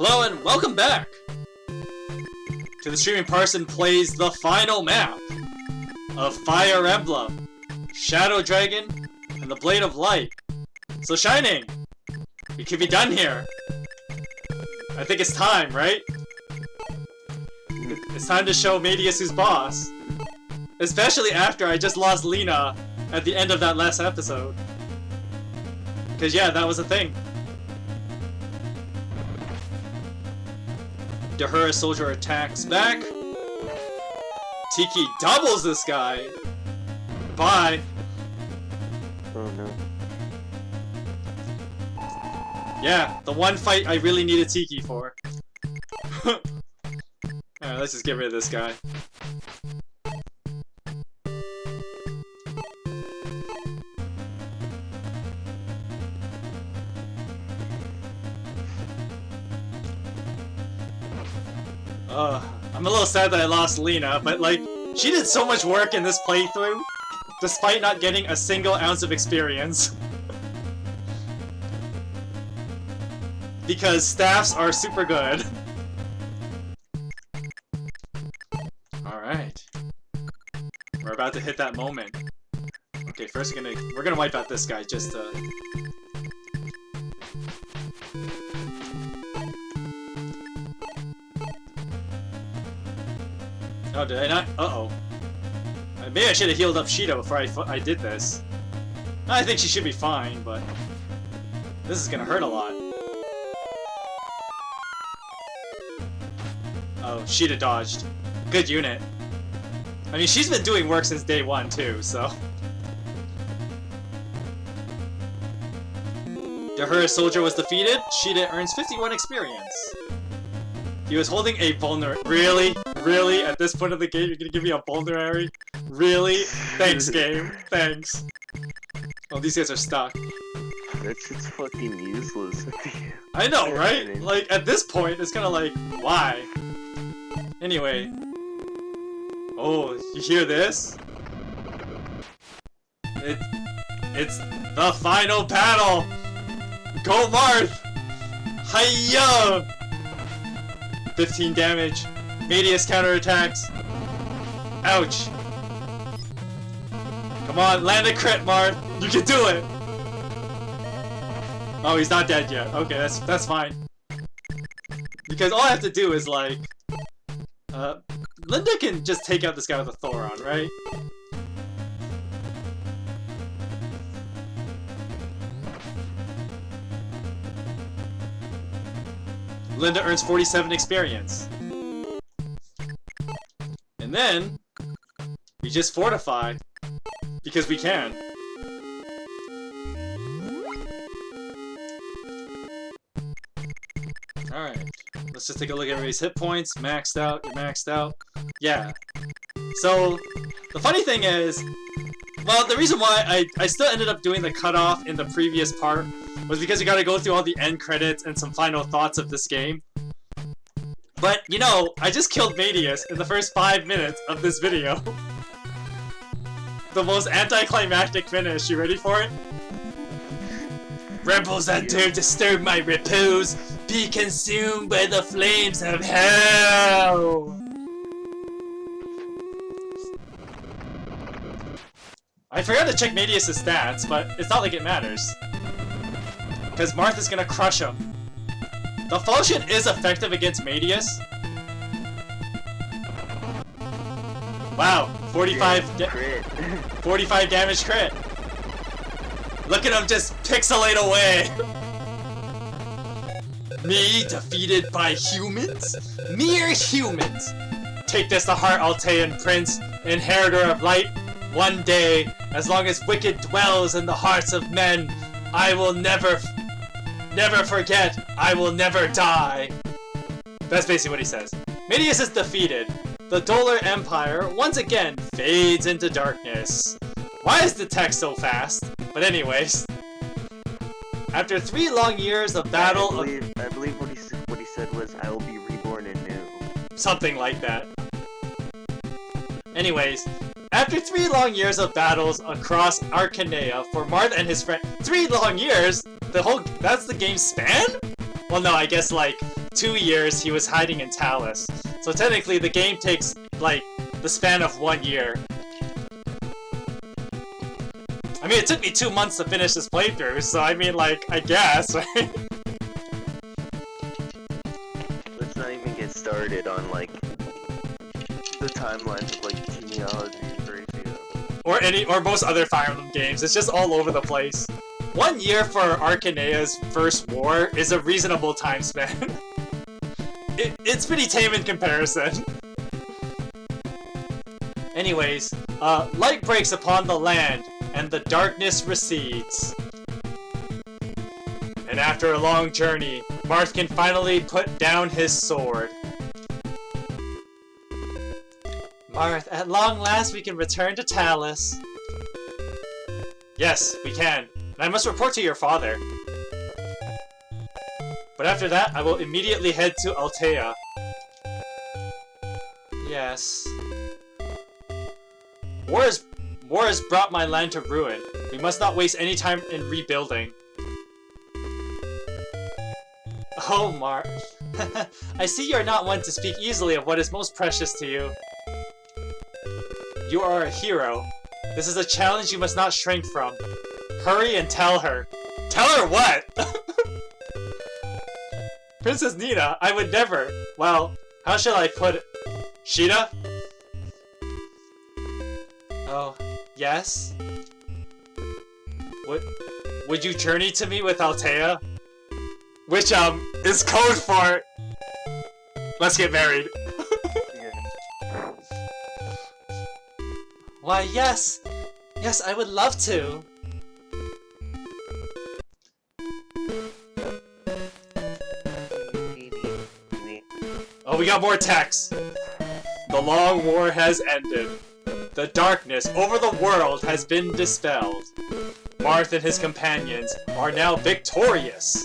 Hello and welcome back to the streaming Parson plays the final map of Fire Emblem, Shadow Dragon, and the Blade of Light. So Shining, we can be done here. I think it's time, right? It's time to show Medius who's boss. Especially after I just lost Lena at the end of that last episode. Because yeah, that was a thing. Dahura Soldier attacks back. Tiki doubles this guy. Bye. Oh no. Yeah, the one fight I really needed Tiki for. Alright, let's just get rid of this guy. I'm a little sad that I lost Lena, but like, she did so much work in this playthrough, despite not getting a single ounce of experience. Because staffs are super good. Alright. We're about to hit that moment. Okay, first we're gonna wipe out this guy just to... Oh, did I not? Uh-oh. Maybe I should have healed up Shido before I did this. I think she should be fine, but... this is gonna hurt a lot. Oh, Shido dodged. Good unit. I mean, she's been doing work since day one, too, so... Dahura Soldier was defeated. Shido earns 51 experience. He was holding a vulnerary. Really? Really? At this point of the game, you're gonna give me a vulnerary? Really? Thanks, game. Thanks. Oh, these guys are stuck. That's just fucking useless. I know, right? Like, at this point, it's kinda like, why? Anyway. Oh, you hear this? It's the final battle! Go Marth! Hiya! 15 damage. Medius counterattacks. Ouch. Come on, land a crit, Marth. You can do it. Oh, he's not dead yet. Okay, that's fine. Because all I have to do is like, Linda can just take out this guy with a Thoron, right? Linda earns 47 experience. And then, we just fortify, because we can. Alright, let's just take a look at everybody's hit points. Maxed out, you're maxed out. Yeah. So, the funny thing is, well, the reason why I still ended up doing the cutoff in the previous part was because you gotta go through all the end credits and some final thoughts of this game. But, you know, I just killed Medius in the first 5 minutes of this video. The most anticlimactic finish. You ready for it? Rebels that dare disturb my repose, be consumed by the flames of hell! I forgot to check Medius' stats, but it's not like it matters. Because Marth is gonna crush him. The function is effective against Medius. Wow, 45 45 damage crit. Look at him just pixelate away. Me defeated by humans? Mere humans. Take this to heart, Altean Prince, inheritor of light. One day, as long as wicked dwells in the hearts of men, I will never forget, I will never die. That's basically what he says. Medius is defeated. The Dolar Empire once again fades into darkness. Why is the text so fast? But anyways. After 3 long years of battle... I believe what he said was, I will be reborn anew. Something like that. Anyways. After 3 long years of battles across Arcanea for Marth and his friend... 3 long years? That's the game's span? Well, no, I guess, like, 2 years he was hiding in Talus. So technically the game takes, like, the span of 1 year. I mean, it took me 2 months to finish this playthrough, so I mean, like, I guess, right? Let's not even get started on, like, the timelines of, like, genealogy for ACO. Or most other Fire Emblem games. It's just all over the place. 1 year for Arcanea's first war is a reasonable time span. It's pretty tame in comparison. Anyways, light breaks upon the land, and the darkness recedes. And after a long journey, Marth can finally put down his sword. Marth, at long last we can return to Talus. Yes, we can. And I must report to your father. But after that, I will immediately head to Altea. Yes. War has brought my land to ruin. We must not waste any time in rebuilding. Oh, Marth. I see you are not one to speak easily of what is most precious to you. You are a hero. This is a challenge you must not shrink from. Hurry and tell her. Tell her what? Princess Nina, I would never. Well, how shall I put it? Sheeta? Oh, yes? Would you journey to me with Altea? Which, is code for... Let's get married. Why, yes! Yes, I would love to! Oh, we got more text! The long war has ended. The darkness over the world has been dispelled. Marth and his companions are now victorious.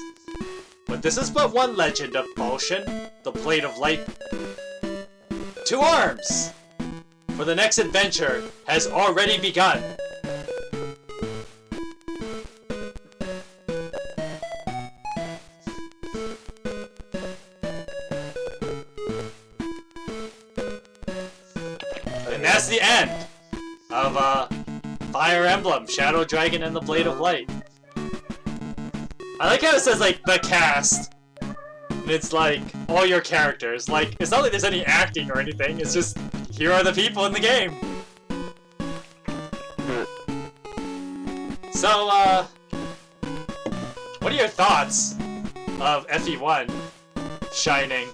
But this is but one legend of motion, the Blade of Light. To arms! For the next adventure has already begun. And that's the end of Fire Emblem, Shadow Dragon and the Blade of Light. I like how it says, like, the cast. And it's like, all your characters. Like, it's not like there's any acting or anything, it's just, here are the people in the game. So, what are your thoughts of FE1 Shining?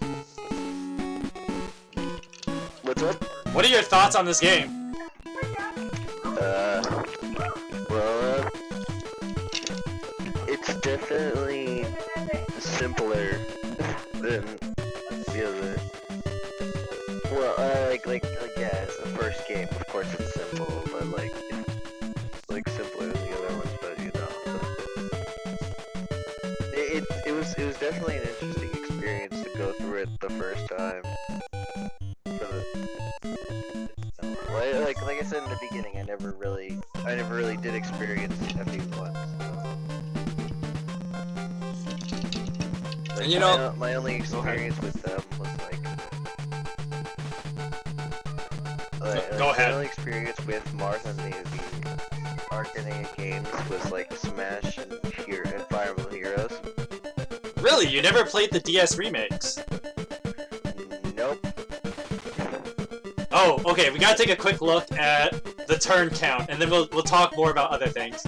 What's up? What are your thoughts on this game? Well, it's definitely simpler than the other. Well, yeah, it's the first game, of course it's simple, but it's simpler than the other ones, but you know. It was definitely an interesting experience to go through it the first time. Like I said in the beginning, I never really did experience FE1. And you know, my only experience with them was go ahead. My only experience with Marth and the Arcanea games was like Smash and Fire Emblem Heroes. Really? You never played the DS remakes? Nope. Oh, okay, we gotta take a quick look at the turn count, and then we'll talk more about other things.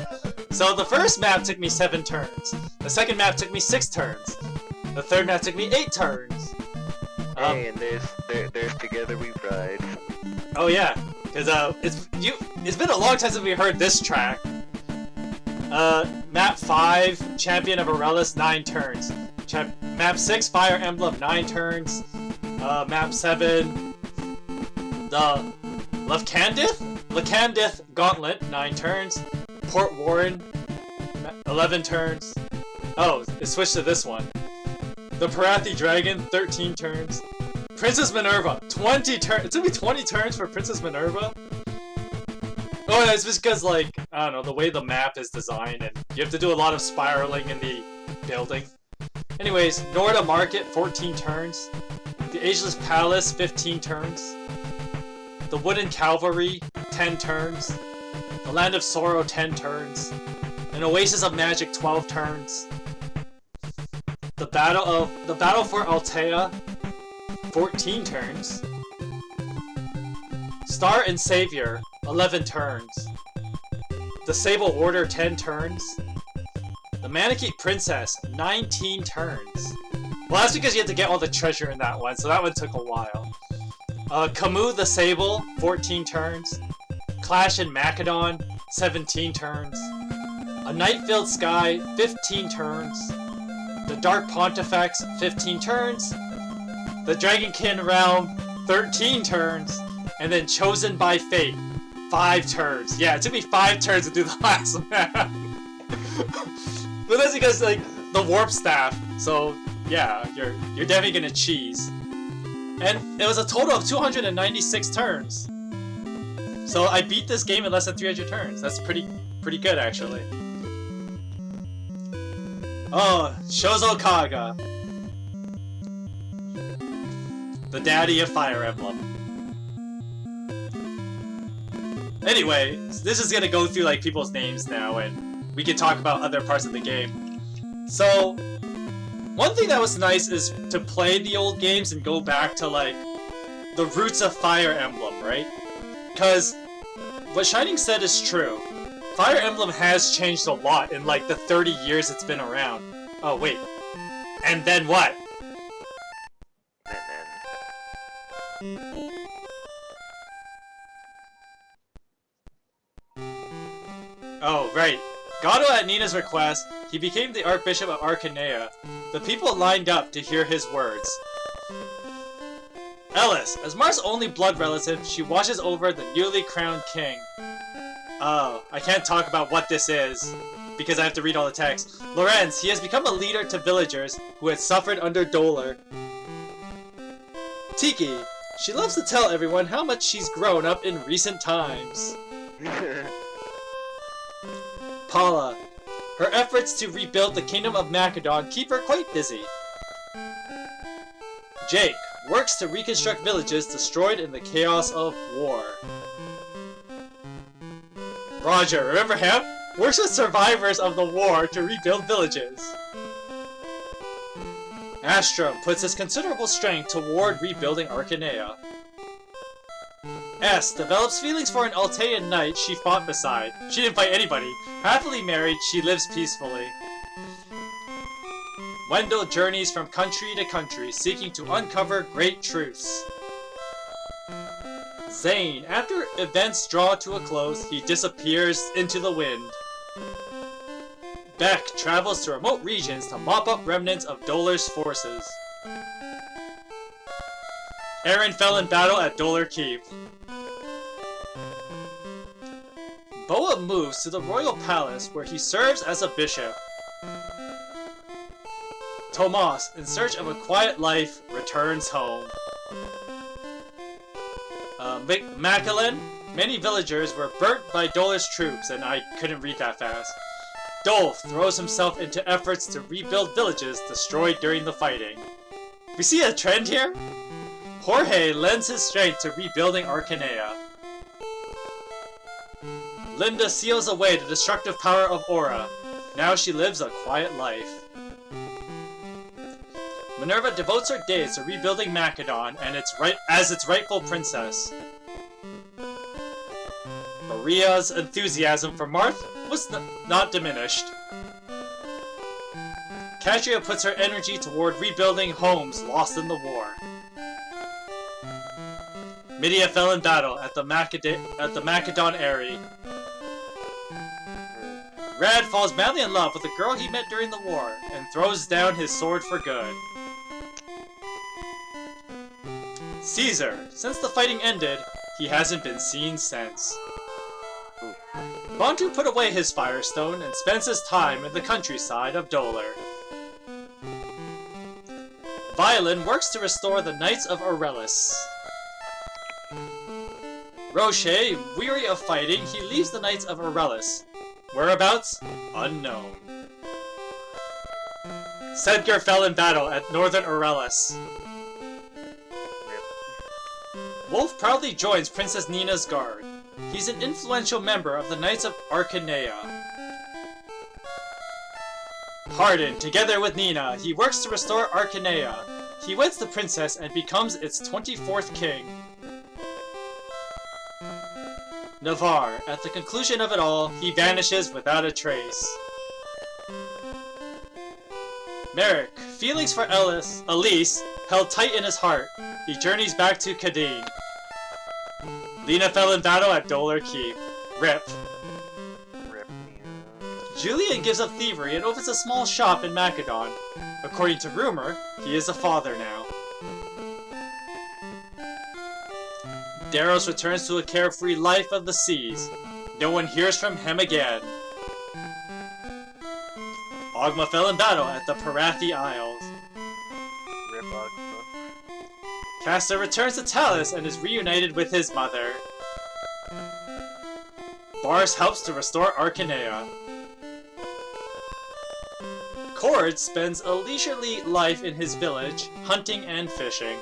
So the first map took me 7 turns. The second map took me 6 turns. The third map took me 8 turns. Hey, and there's Together We Ride. Oh yeah, because it's been a long time since we heard this track. Map 5, Champion of Aurelis, 9 turns. Map 6, Fire Emblem, 9 turns. Map 7, the Lacandith Gauntlet, 9 turns. Port Warren, 11 turns. Oh, it switched to this one. The Parathi Dragon, 13 turns. Princess Minerva, 20 turns. It took me 20 turns for Princess Minerva. Oh, and it's just because, like, I don't know, the way the map is designed, and you have to do a lot of spiraling in the building. Anyways, Norda Market, 14 turns. The Ageless Palace, 15 turns. The Wooden Cavalry, 10 turns. The Land of Sorrow, 10 turns. An Oasis of Magic, 12 turns. The Battle for Altea, 14 turns. Star and Savior, 11 turns. The Sable Order, 10 turns. The Manakete Princess, 19 turns. Well, that's because you had to get all the treasure in that one, so that one took a while. Camus the Sable, 14 turns. Clash in Macedon, 17 turns. A Night-Filled Sky, 15 turns. The Dark Pontifex, 15 turns. The Dragonkin Realm, 13 turns. And then Chosen by Fate, 5 turns. Yeah, it took me 5 turns to do the last map. But that's because, like, the Warp Staff. So, yeah, you're definitely gonna cheese. And it was a total of 296 turns. So I beat this game in less than 300 turns. That's pretty good, actually. Oh, Shozo Kaga. The daddy of Fire Emblem. Anyway, this is gonna go through like people's names now, and we can talk about other parts of the game. So, one thing that was nice is to play the old games and go back to like the roots of Fire Emblem, right? Because what Shining said is true. Fire Emblem has changed a lot in like the 30 years it's been around. Oh wait, and then what? Oh, right. Gato at Nina's request, he became the Archbishop of Arcanea. The people lined up to hear his words. Ellis, as Mar's only blood relative, she watches over the newly crowned king. Oh, I can't talk about what this is, because I have to read all the text. Lorenz, he has become a leader to villagers who had suffered under Dolar. Tiki, she loves to tell everyone how much she's grown up in recent times. Paula, her efforts to rebuild the Kingdom of Macedon keep her quite busy. Jake works to reconstruct villages destroyed in the chaos of war. Roger, remember him? Works with survivors of the war to rebuild villages. Astrum puts his considerable strength toward rebuilding Arcanea. S develops feelings for an Altean knight she fought beside. She didn't fight anybody. Happily married, she lives peacefully. Wendell journeys from country to country, seeking to uncover great truths. Zane, after events draw to a close, he disappears into the wind. Beck travels to remote regions to mop up remnants of Dolar's forces. Aaron fell in battle at Dolar Keep. Boa moves to the royal palace where he serves as a bishop. Tomas, in search of a quiet life, returns home. Macallan, many villagers were burnt by Dolar's troops, and I couldn't read that fast. Dolph throws himself into efforts to rebuild villages destroyed during the fighting. We see a trend here? Jorge lends his strength to rebuilding Arcanea. Linda seals away the destructive power of Aura. Now she lives a quiet life. Minerva devotes her days to rebuilding Macedon and as its rightful princess. Maria's enthusiasm for Marth was not diminished. Katria puts her energy toward rebuilding homes lost in the war. Midia fell in battle at the Macedon Eyrie. Rad falls madly in love with a girl he met during the war and throws down his sword for good. Caesar, since the fighting ended, he hasn't been seen since. Bantu put away his Firestone and spends his time in the countryside of Dolar. Violin works to restore the Knights of Aurelis. Roche, weary of fighting, he leaves the Knights of Aurelis. Whereabouts? Unknown. Sedgar fell in battle at Northern Aurelis. Wolf proudly joins Princess Nina's guard. He's an influential member of the Knights of Arcanea. Hardened, together with Nina, he works to restore Arcanea. He weds the princess and becomes its 24th king. Navarre, at the conclusion of it all, he vanishes without a trace. Merrick, feelings for Elise held tight in his heart. He journeys back to Cadine. Lena fell in battle at Dolar Keep. Rip. Julian gives up thievery and opens a small shop in Macedon. According to rumor, he is a father now. Daros returns to a carefree life of the seas. No one hears from him again. Ogma fell in battle at the Parathi Isles. Rip Ogma. Castor returns to Talis and is reunited with his mother. Bars helps to restore Arcanea. Cord spends a leisurely life in his village, hunting and fishing.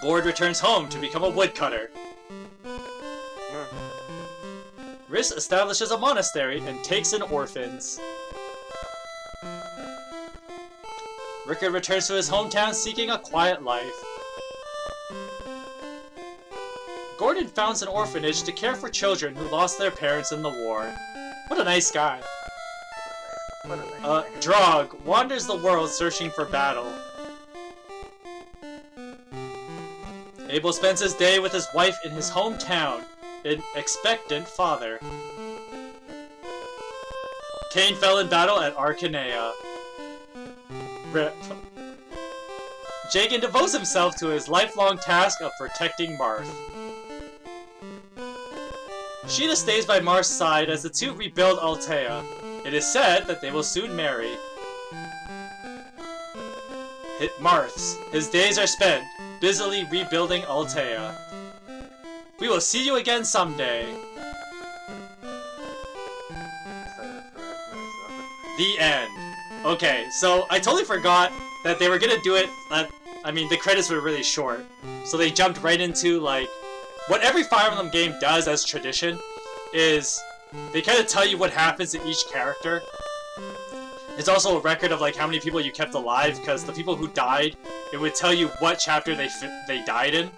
Bord returns home to become a woodcutter. Riss establishes a monastery and takes in orphans. Rickard returns to his hometown seeking a quiet life. Gordon founds an orphanage to care for children who lost their parents in the war. What a nice guy. Drog wanders the world searching for battle. Abel spends his day with his wife in his hometown, an expectant father. Cain fell in battle at Arcanea. Rip. Jagan devotes himself to his lifelong task of protecting Marth. Sheeta stays by Marth's side as the two rebuild Altea. It is said that they will soon marry. Hit Marth's. His days are spent busily rebuilding Altea. We will see you again someday. The end. Okay, so I totally forgot that they were gonna do it. I mean, the credits were really short, so they jumped right into like what every Fire Emblem game does as tradition is they kind of tell you what happens to each character. It's also a record of like how many people you kept alive, because the people who died, it would tell you what chapter they died in.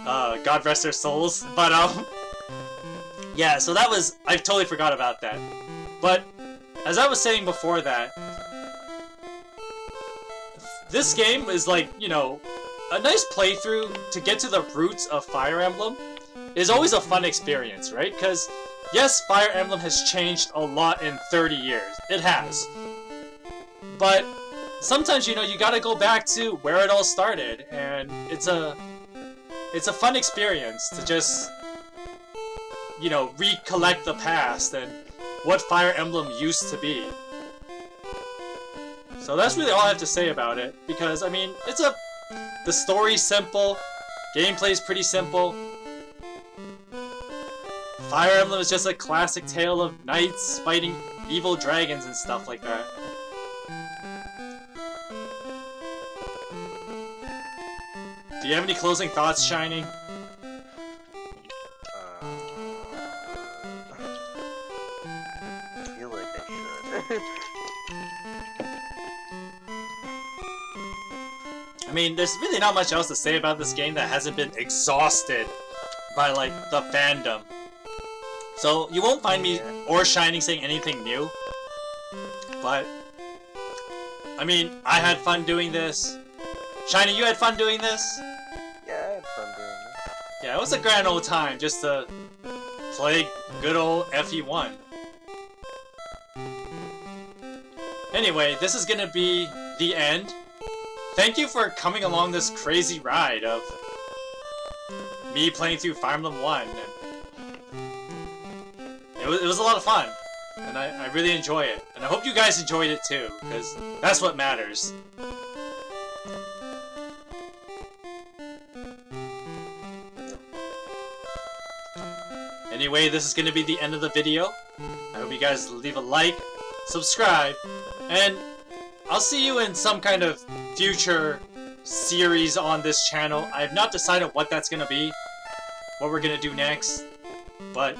God rest their souls. But yeah. So that was I totally forgot about that. But as I was saying before that, this game is like, you know, a nice playthrough to get to the roots of Fire Emblem is always a fun experience, right? Because yes, Fire Emblem has changed a lot in 30 years. It has. But sometimes, you know, you gotta go back to where it all started, and it's a fun experience to just, you know, recollect the past and what Fire Emblem used to be. So that's really all I have to say about it, because, I mean, the story's simple, gameplay's pretty simple. Fire Emblem is just a classic tale of knights fighting evil dragons and stuff like that. Do you have any closing thoughts, Shining? I feel like I should. I mean, there's really not much else to say about this game that hasn't been exhausted by, like, the fandom. So, you won't find me or Shining saying anything new. But, I mean, I had fun doing this. Shining, you had fun doing this? Yeah, I had fun doing this. Yeah, it was a grand old time just to play good old FE1. Anyway, this is gonna be the end. Thank you for coming along this crazy ride of me playing through Fire Emblem 1. It was a lot of fun, and I really enjoy it. And I hope you guys enjoyed it too, because that's what matters. Anyway, this is going to be the end of the video. I hope you guys leave a like, subscribe, and I'll see you in some kind of future series on this channel. I have not decided what that's gonna be, what we're gonna do next, but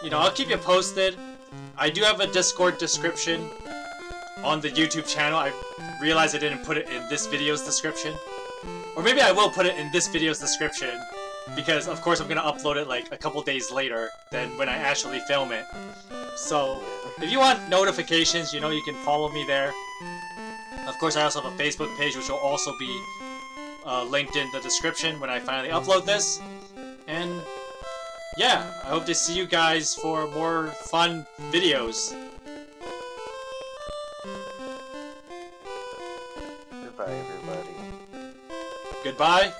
you know, I'll keep you posted. I do have a Discord description on the YouTube channel. I realized I didn't put it in this video's description, or maybe I will put it in this video's description, because of course I'm gonna upload it like a couple days later than when I actually film it. So if you want notifications, you know, you can follow me there. Of course, I also have a Facebook page, which will also be linked in the description when I finally upload this. And yeah, I hope to see you guys for more fun videos. Goodbye, everybody. Goodbye.